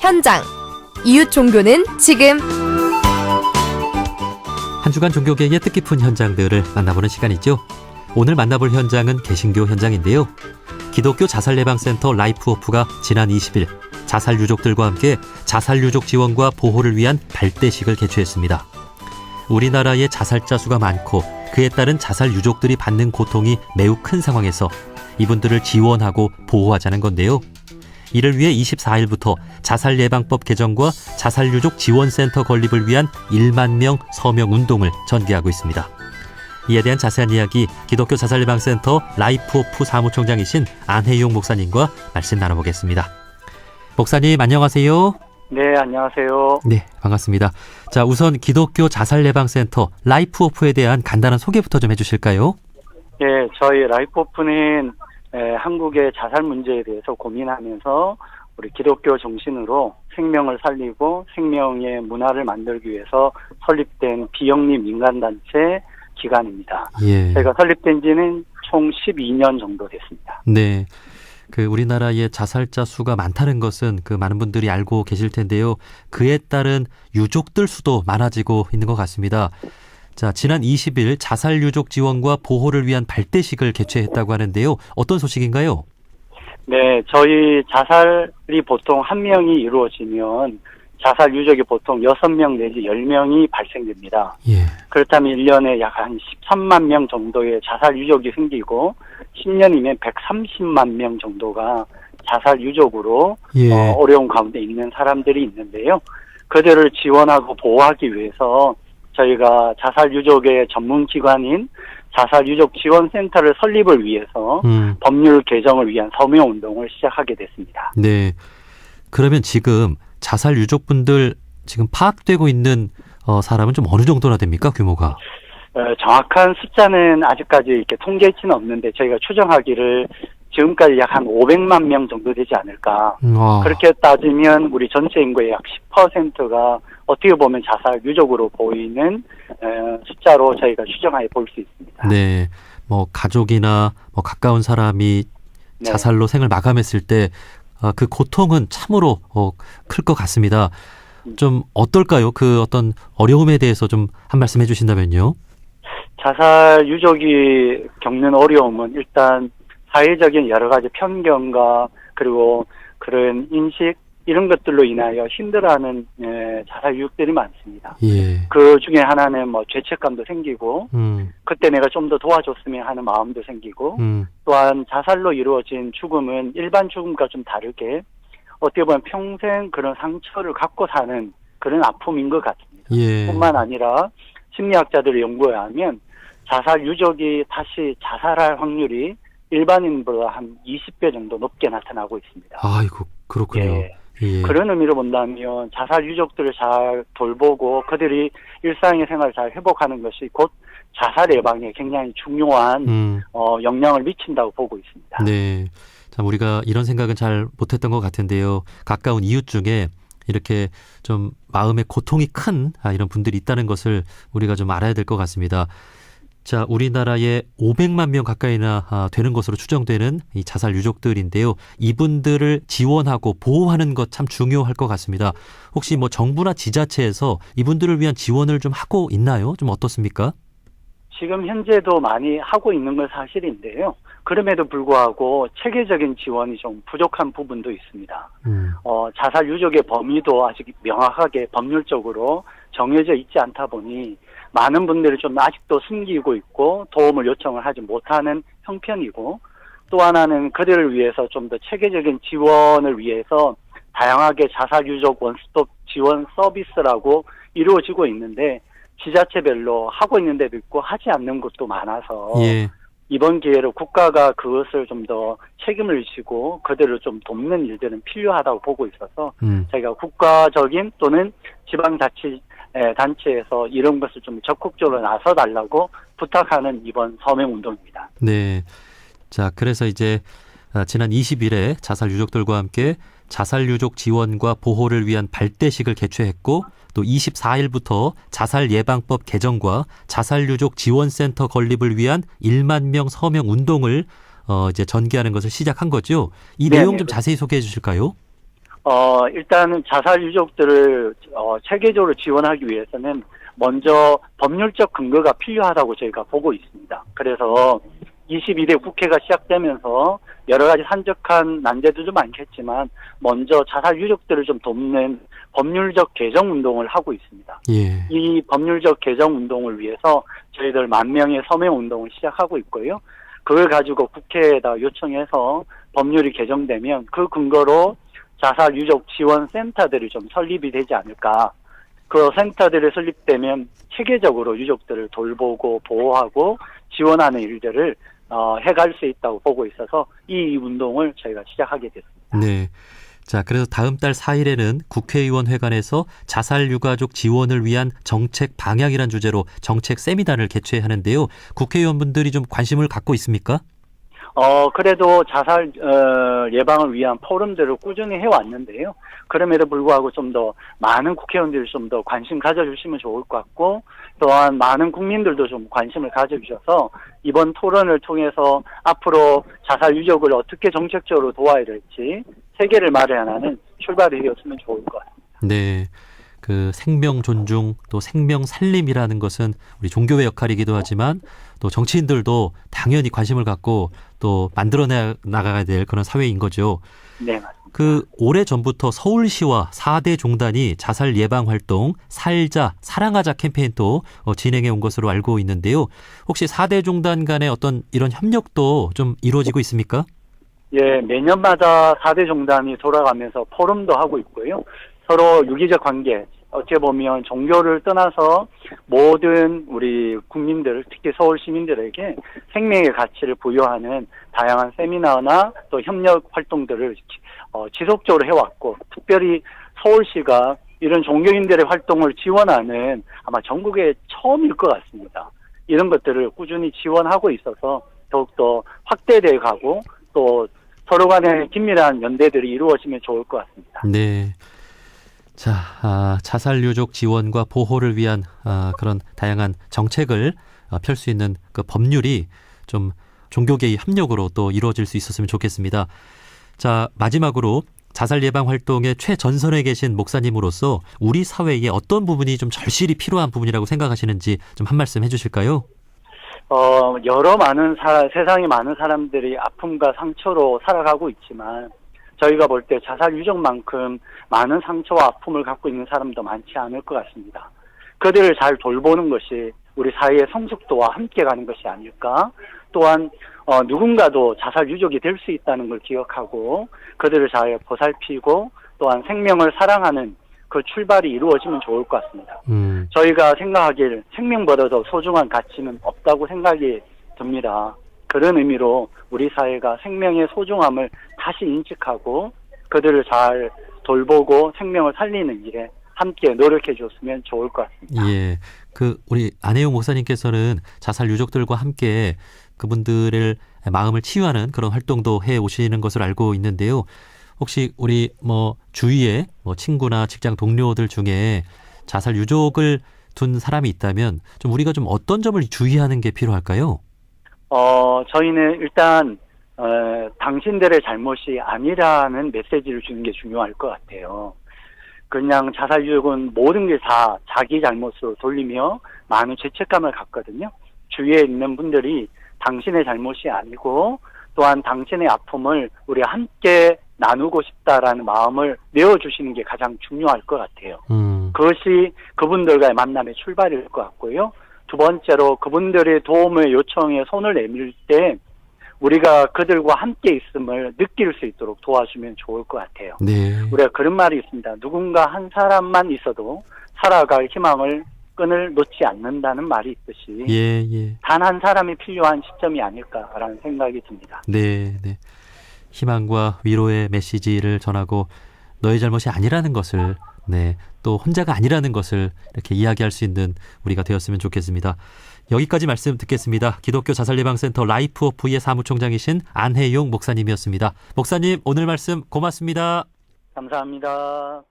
현장. 이웃 종교는 지금. 한 주간 종교계의 뜻깊은 현장들을 만나보는 시간이죠. 오늘 만나볼 현장은 개신교 현장인데요. 기독교 자살예방센터 라이프호프가 지난 20일 자살 유족들과 함께 자살 유족 지원과 보호를 위한 발대식을 개최했습니다. 우리나라의 자살자 수가 많고 그에 따른 자살 유족들이 받는 고통이 매우 큰 상황에서 이분들을 지원하고 보호하자는 건데요. 이를 위해 24일부터 자살예방법 개정과 자살유족 지원센터 건립을 위한 1만 명 서명 운동을 전개하고 있습니다. 이에 대한 자세한 이야기 기독교 자살예방센터 라이프호프 사무총장이신 안혜용 목사님과 말씀 나눠보겠습니다. 목사님 안녕하세요. 네, 안녕하세요. 네, 반갑습니다. 자, 우선 기독교 자살예방센터 라이프호프에 대한 간단한 소개부터 좀 해주실까요? 네, 저희 라이프호프는 한국의 자살 문제에 대해서 고민하면서 우리 기독교 정신으로 생명을 살리고 생명의 문화를 만들기 위해서 설립된 비영리 민간단체 기관입니다. 예. 저희가 설립된 지는 총 12년 정도 됐습니다. 네. 우리나라의 자살자 수가 많다는 것은 많은 분들이 알고 계실 텐데요. 그에 따른 유족들 수도 많아지고 있는 것 같습니다. 자, 지난 20일 자살 유족 지원과 보호를 위한 발대식을 개최했다고 하는데요. 어떤 소식인가요? 네, 저희 자살이 보통 한 명이 이루어지면 자살 유족이 보통 6명 내지 10명이 발생됩니다. 예. 그렇다면 1년에 약 한 13만 명 정도의 자살 유족이 생기고 10년이면 130만 명 정도가 자살 유족으로 예. 어려운 가운데 있는 사람들이 있는데요. 그들을 지원하고 보호하기 위해서 저희가 자살 유족의 전문 기관인 자살 유족 지원센터를 설립을 위해서 법률 개정을 위한 서명 운동을 시작하게 됐습니다. 네. 그러면 지금 자살 유족분들 지금 파악되고 있는 사람은 좀 어느 정도나 됩니까? 규모가? 정확한 숫자는 아직까지 이렇게 통계치는 없는데 저희가 추정하기를 지금까지 약 한 500만 명 정도 되지 않을까. 그렇게 따지면 우리 전체 인구의 약 10%가 어떻게 보면 자살 유족으로 보이는 숫자로 저희가 추정하여 볼 수 있습니다. 네. 가족이나 가까운 사람이 자살로 생을 마감했을 때 그 고통은 참으로 클 것 같습니다. 좀 어떨까요? 그 어떤 어려움에 대해서 좀 한 말씀 해주신다면요. 자살 유족이 겪는 어려움은 일단 사회적인 여러 가지 편견과 그리고 그런 인식 이런 것들로 인하여 힘들어하는 자살 유족들이 많습니다. 예. 그 중에 하나는 죄책감도 생기고 그때 내가 좀 더 도와줬으면 하는 마음도 생기고 또한 자살로 이루어진 죽음은 일반 죽음과 좀 다르게 어떻게 보면 평생 그런 상처를 갖고 사는 그런 아픔인 것 같습니다. 예. 뿐만 아니라 심리학자들의 연구에 하면 자살 유족이 다시 자살할 확률이 일반인보다 한 20배 정도 높게 나타나고 있습니다. 아이고, 그렇군요. 예. 예. 그런 의미로 본다면 자살 유족들을 잘 돌보고 그들이 일상의 생활을 잘 회복하는 것이 곧 자살 예방에 굉장히 중요한 영향을 미친다고 보고 있습니다. 네, 참 우리가 이런 생각은 잘 못했던 것 같은데요. 가까운 이웃 중에 이렇게 좀 마음의 고통이 큰 이런 분들이 있다는 것을 우리가 좀 알아야 될 것 같습니다. 자, 우리나라에 500만 명 가까이나 되는 것으로 추정되는 이 자살 유족들인데요. 이분들을 지원하고 보호하는 것 참 중요할 것 같습니다. 혹시 정부나 지자체에서 이분들을 위한 지원을 좀 하고 있나요? 좀 어떻습니까? 지금 현재도 많이 하고 있는 건 사실인데요. 그럼에도 불구하고 체계적인 지원이 좀 부족한 부분도 있습니다. 자살 유족의 범위도 아직 명확하게 법률적으로 정해져 있지 않다 보니 많은 분들이 좀 아직도 숨기고 있고 도움을 요청을 하지 못하는 형편이고 또 하나는 그들을 위해서 좀 더 체계적인 지원을 위해서 다양하게 자살 유족 원스톱 지원 서비스라고 이루어지고 있는데 지자체별로 하고 있는 데도 있고 하지 않는 곳도 많아서 예. 이번 기회로 국가가 그것을 좀 더 책임을 지고 그들을 좀 돕는 일들은 필요하다고 보고 있어서 저희가 국가적인 또는 지방자치단체에서 이런 것을 좀 적극적으로 나서달라고 부탁하는 이번 서명운동입니다. 네. 자, 그래서 이제 지난 20일에 자살 유족들과 함께 자살 유족 지원과 보호를 위한 발대식을 개최했고 또 24일부터 자살 예방법 개정과 자살 유족 지원센터 건립을 위한 1만 명 서명 운동을 이제 전개하는 것을 시작한 거죠. 이 내용 좀 자세히 소개해 주실까요? 일단은 자살 유족들을 체계적으로 지원하기 위해서는 먼저 법률적 근거가 필요하다고 저희가 보고 있습니다. 그래서 22대 국회가 시작되면서 여러 가지 산적한 난제도 좀 많겠지만 먼저 자살 유족들을 좀 돕는 법률적 개정 운동을 하고 있습니다. 예. 이 법률적 개정 운동을 위해서 저희들 10,000명의 서명 운동을 시작하고 있고요. 그걸 가지고 국회에다 요청해서 법률이 개정되면 그 근거로 자살 유족 지원 센터들이 좀 설립이 되지 않을까. 그 센터들이 설립되면 체계적으로 유족들을 돌보고 보호하고 지원하는 일들을 해갈 수 있다고 보고 있어서 이 운동을 저희가 시작하게 됐습니다. 네. 자, 그래서 다음 달 4일에는 국회의원회관에서 자살 유가족 지원을 위한 정책 방향이란 주제로 정책 세미나를 개최하는데요. 국회의원분들이 좀 관심을 갖고 있습니까? 그래도 자살 예방을 위한 포럼들을 꾸준히 해왔는데요. 그럼에도 불구하고 좀 더 많은 국회의원들이 좀 더 관심 가져주시면 좋을 것 같고, 또한 많은 국민들도 좀 관심을 가져주셔서 이번 토론을 통해서 앞으로 자살 유족을 어떻게 정책적으로 도와야 될지 세계를 마련하는 출발이 되었으면 좋을 것 같습니다. 네. 그 생명 존중 또 생명 살림이라는 것은 우리 종교의 역할이기도 하지만 또 정치인들도 당연히 관심을 갖고 또 만들어내 나가야 될 그런 사회인 거죠. 네, 맞습니다. 그 오래 전부터 서울시와 4대 종단이 자살 예방 활동 살자 사랑하자 캠페인도 진행해 온 것으로 알고 있는데요. 혹시 4대 종단 간의 어떤 이런 협력도 좀 이루어지고 있습니까? 예, 매년마다 4대 종단이 돌아가면서 포럼도 하고 있고요. 서로 유기적 관계, 어떻게 보면 종교를 떠나서 모든 우리 국민들, 특히 서울 시민들에게 생명의 가치를 부여하는 다양한 세미나나 또 협력 활동들을 지속적으로 해왔고, 특별히 서울시가 이런 종교인들의 활동을 지원하는 아마 전국에 처음일 것 같습니다. 이런 것들을 꾸준히 지원하고 있어서 더욱더 확대돼 가고 또 서로 간의 긴밀한 연대들이 이루어지면 좋을 것 같습니다. 네. 자, 자살 유족 지원과 보호를 위한 그런 다양한 정책을 펼 수 있는 그 법률이 좀 종교계의 협력으로 또 이루어질 수 있었으면 좋겠습니다. 자, 마지막으로 자살 예방 활동의 최전선에 계신 목사님으로서 우리 사회에 어떤 부분이 좀 절실히 필요한 부분이라고 생각하시는지 좀 한 말씀 해주실까요? 세상에 많은 사람들이 아픔과 상처로 살아가고 있지만 저희가 볼 때 자살 유족만큼 많은 상처와 아픔을 갖고 있는 사람도 많지 않을 것 같습니다. 그들을 잘 돌보는 것이 우리 사회의 성숙도와 함께 가는 것이 아닐까. 또한 누군가도 자살 유족이 될 수 있다는 걸 기억하고 그들을 잘 보살피고 또한 생명을 사랑하는 그 출발이 이루어지면 좋을 것 같습니다. 저희가 생각하길 생명보다 더 소중한 가치는 없다고 생각이 듭니다. 그런 의미로 우리 사회가 생명의 소중함을 다시 인식하고 그들을 잘 돌보고 생명을 살리는 일에 함께 노력해 줬으면 좋을 것 같습니다. 예. 우리 안혜용 목사님께서는 자살 유족들과 함께 그분들의 마음을 치유하는 그런 활동도 해 오시는 것을 알고 있는데요. 혹시 우리 주위에 친구나 직장 동료들 중에 자살 유족을 둔 사람이 있다면 좀 우리가 좀 어떤 점을 주의하는 게 필요할까요? 저희는 일단 당신들의 잘못이 아니라는 메시지를 주는 게 중요할 것 같아요. 그냥 자살 유족은 모든 게 다 자기 잘못으로 돌리며 많은 죄책감을 갖거든요. 주위에 있는 분들이 당신의 잘못이 아니고 또한 당신의 아픔을 우리가 함께 나누고 싶다라는 마음을 내어주시는 게 가장 중요할 것 같아요. 그것이 그분들과의 만남의 출발일 것 같고요. 두 번째로 그분들의 도움을 요청해 손을 내밀 때 우리가 그들과 함께 있음을 느낄 수 있도록 도와주면 좋을 것 같아요. 네. 우리가 그런 말이 있습니다. 누군가 한 사람만 있어도 살아갈 희망을 끈을 놓지 않는다는 말이 있듯이 예. 단 한 사람이 필요한 시점이 아닐까라는 생각이 듭니다. 네. 희망과 위로의 메시지를 전하고 너의 잘못이 아니라는 것을 또 혼자가 아니라는 것을 이렇게 이야기할 수 있는 우리가 되었으면 좋겠습니다. 여기까지 말씀 듣겠습니다. 기독교 자살예방센터 라이프 오프의 사무총장이신 안혜용 목사님이었습니다. 목사님 오늘 말씀 고맙습니다. 감사합니다.